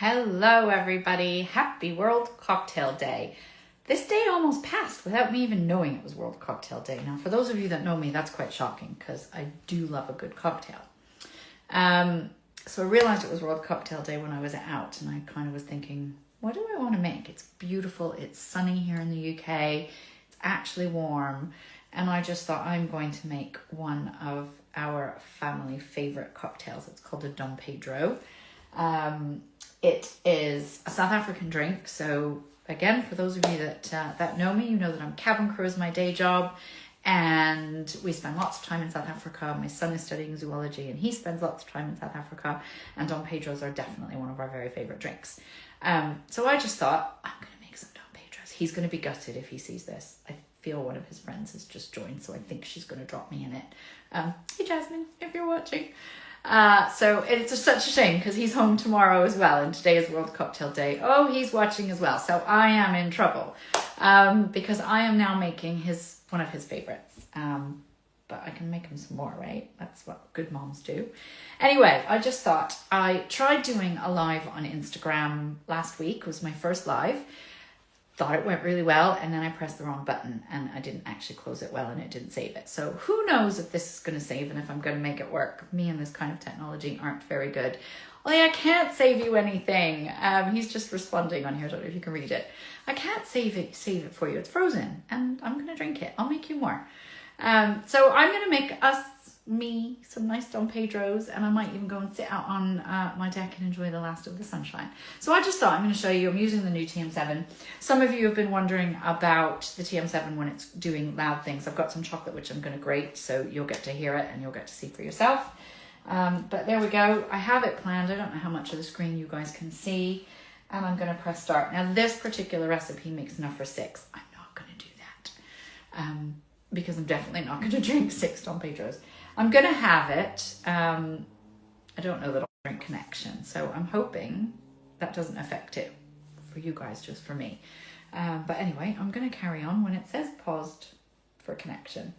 Hello everybody, happy World Cocktail Day. This day almost passed without me even knowing it was World Cocktail Day. Now for those of you that know me, that's quite shocking because I do love a good cocktail. So I realized it was World Cocktail Day when I was out and I kind of was thinking, what do I want to make? It's beautiful, it's sunny here in the UK, it's actually warm, and I just thought I'm going to make one of our family favorite cocktails. It's called a Dom Pedro. It is a South African drink. So again, for those of you that know me, you know that I'm cabin crew is my day job, and we spend lots of time in South Africa. My son is studying zoology and he spends lots of time in South Africa, and Dom Pedros are definitely one of our very favorite drinks. So I just thought, I'm going to make some Dom Pedros. He's going to be gutted if he sees this. I feel one of his friends has just joined, so I think she's going to drop me in it. Hey Jasmine, if you're watching. So it's such a shame because he's home tomorrow as well, and today is World Cocktail Day. Oh, he's watching as well, so I am in trouble because I am now making one of his favorites. But I can make him some more, right? That's what good moms do. Anyway, I just thought, I tried doing a live on Instagram last week. It was my first live. Thought it went really well, and then I pressed the wrong button and I didn't actually close it well and it didn't save it. So who knows if this is going to save and if I'm going to make it work. Me and this kind of technology aren't very good. I can't save you anything. He's just responding on here. I don't know if you can read it. I can't save it for you. It's frozen and I'm going to drink it. I'll make you more. So I'm going to make me some nice Dom Pedros, and I might even go and sit out on my deck and enjoy the last of the sunshine. So I just thought I'm going to show you. I'm using the new TM7. Some of you have been wondering about the TM7 when it's doing loud things. I've got some chocolate which I'm going to grate, so you'll get to hear it and you'll get to see for yourself. But there we go. I have it planned. I don't know how much of the screen you guys can see, and I'm going to press start. Now this particular recipe makes enough for 6. I'm not going to do that because I'm definitely not going to drink 6 Dom Pedros. I'm going to have it. I don't know that I'll drink connection, so I'm hoping that doesn't affect it for you guys, just for me. But anyway, I'm going to carry on when it says paused for connection.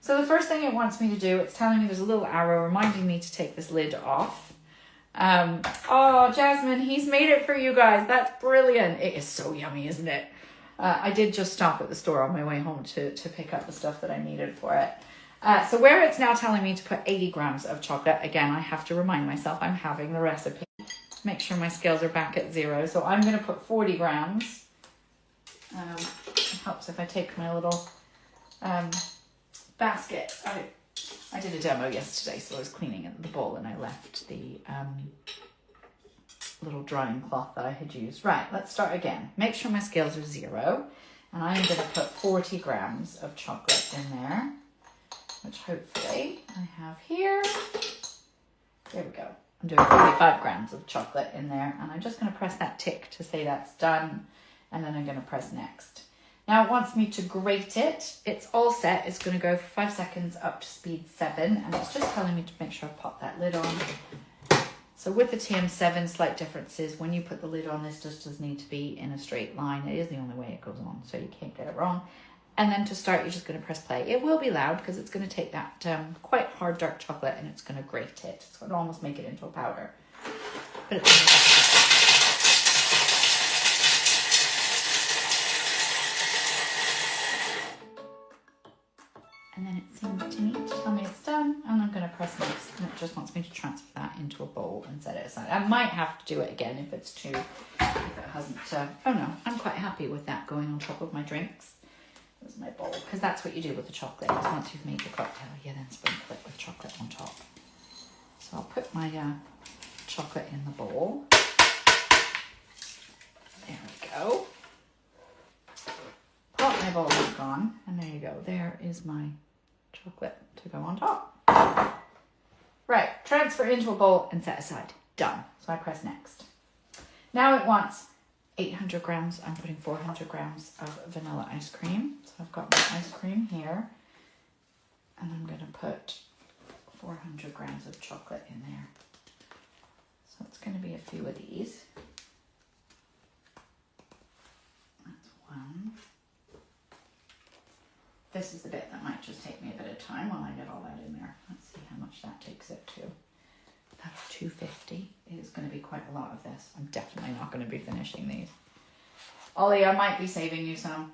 So the first thing it wants me to do, it's telling me there's a little arrow reminding me to take this lid off. Oh, Jasmine, he's made it for you guys. That's brilliant. It is so yummy, isn't it? I did just stop at the store on my way home to pick up the stuff that I needed for it. So where it's now telling me to put 80 grams of chocolate, again, I have to remind myself I'm having the recipe. Make sure my scales are back at 0. So I'm going to put 40 grams. It helps if I take my little basket. I did a demo yesterday, so I was cleaning the bowl and I left the little drying cloth that I had used. Right, let's start again. Make sure my scales are 0. And I'm going to put 40 grams of chocolate in there, which hopefully I have here. There we go. I'm doing 45 grams of chocolate in there, and I'm just going to press that tick to say that's done, and then I'm going to press next. Now it wants me to grate it. It's all set. It's going to go for 5 seconds up to speed 7, and it's just telling me to make sure I pop that lid on. So with the TM7, slight differences. When you put the lid on, this just does need to be in a straight line. It is the only way it goes on, so you can't get it wrong. And then to start, you're just going to press play. It will be loud because it's going to take that quite hard dark chocolate and it's going to grate it. It's going to almost make it into a powder. But it's and then it seems to me to tell me it's done, and I'm going to press next, and it just wants me to transfer that into a bowl and set it aside. I might have to do it again if it hasn't. Oh no, I'm quite happy with that going on top of my drinks. There's my bowl, because that's what you do with the chocolate. Once you've made the cocktail, you then sprinkle it with chocolate on top. So I'll put my chocolate in the bowl. There we go. Pop my bowl back on, and there you go. There is my chocolate to go on top. Right, transfer into a bowl and set aside. Done. So I press next. Now it wants 800 grams. I'm putting 400 grams of vanilla ice cream. So I've got my ice cream here, and I'm going to put 400 grams of chocolate in there. So it's going to be a few of these. That's one. This is the bit that might just take me a bit of time while I get all that in there. Let's see how much that takes it to. That's 250 it is going to be quite a lot of this. I'm definitely not going to be finishing these. Ollie, I might be saving you some.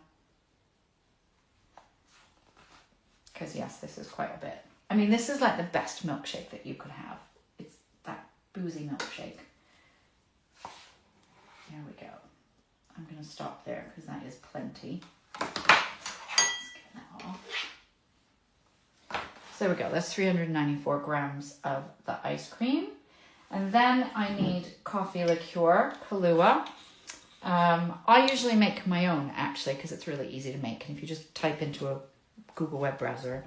Because yes, this is quite a bit. I mean, this is like the best milkshake that you could have. It's that boozy milkshake. There we go. I'm going to stop there because that is plenty. Let's get that off. So there we go. That's 394 grams of the ice cream. And then I need coffee liqueur, Kahlua. I usually make my own actually because it's really easy to make. And if you just type into a Google web browser,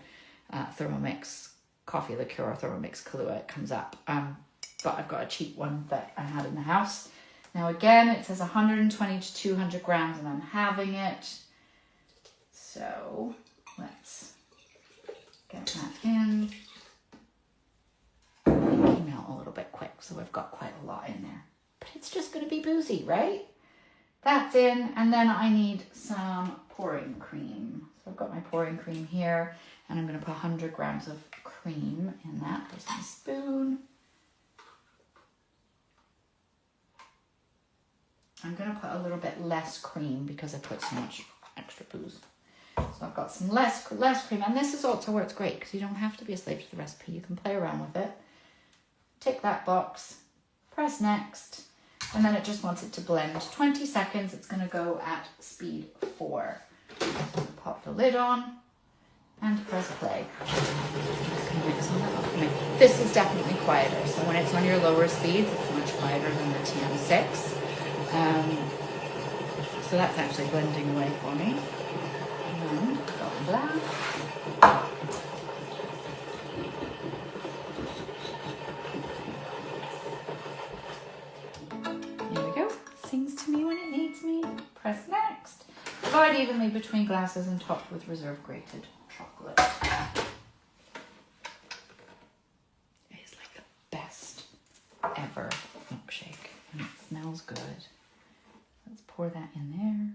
Thermomix coffee liqueur or Thermomix Kahlua, it comes up. But I've got a cheap one that I had in the house. Now again, it says 120 to 200 grams and I'm having it. So let's get that in. It came out a little bit quick, so I've got quite a lot in there. But it's just going to be boozy, right? That's in, and then I need some pouring cream. So I've got my pouring cream here, and I'm going to put 100 grams of cream in that. There's my spoon. I'm going to put a little bit less cream because I put so much extra booze. So I've got some less cream, and this is also where it's great because you don't have to be a slave to the recipe. You can play around with it. Tick that box, press next, and then it just wants it to blend. 20 seconds, it's going to go at speed 4. Pop the lid on and press play. This is definitely quieter, so when it's on your lower speeds, it's much quieter than the TM6. So that's actually blending away for me. And got the glass. There we go. Sings to me when it needs me. Press next. Divide evenly between glasses and topped with reserve grated chocolate. It is like the best ever milkshake, and it smells good. Let's pour that in there.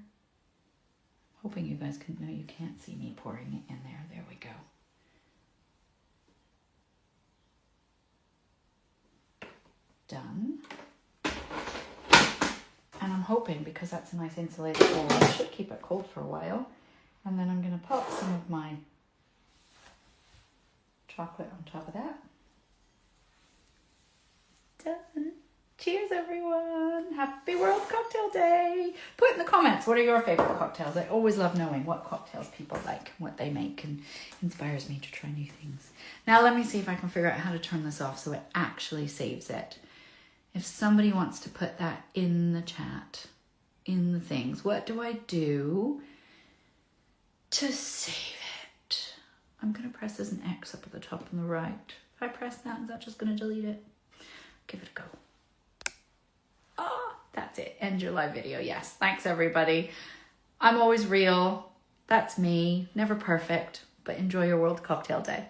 Hoping you guys can, no, you can't see me pouring it in there. There we go. Done. And I'm hoping, because that's a nice insulated bowl, I should keep it cold for a while. And then I'm going to pop some of my chocolate on top of that. Done. Cheers, everyone. Happy World Cocktail Day. Put in the comments, what are your favorite cocktails? I always love knowing what cocktails people like, what they make, and inspires me to try new things. Now let me see if I can figure out how to turn this off so it actually saves it. If somebody wants to put that in the chat, in the things, what do I do to save it? I'm going to press there's an X up at the top on the right. If I press that, is that just going to delete it? Give it a go. Oh, that's it. End your live video. Yes. Thanks, everybody. I'm always real. That's me. Never perfect, but enjoy your World Cocktail Day.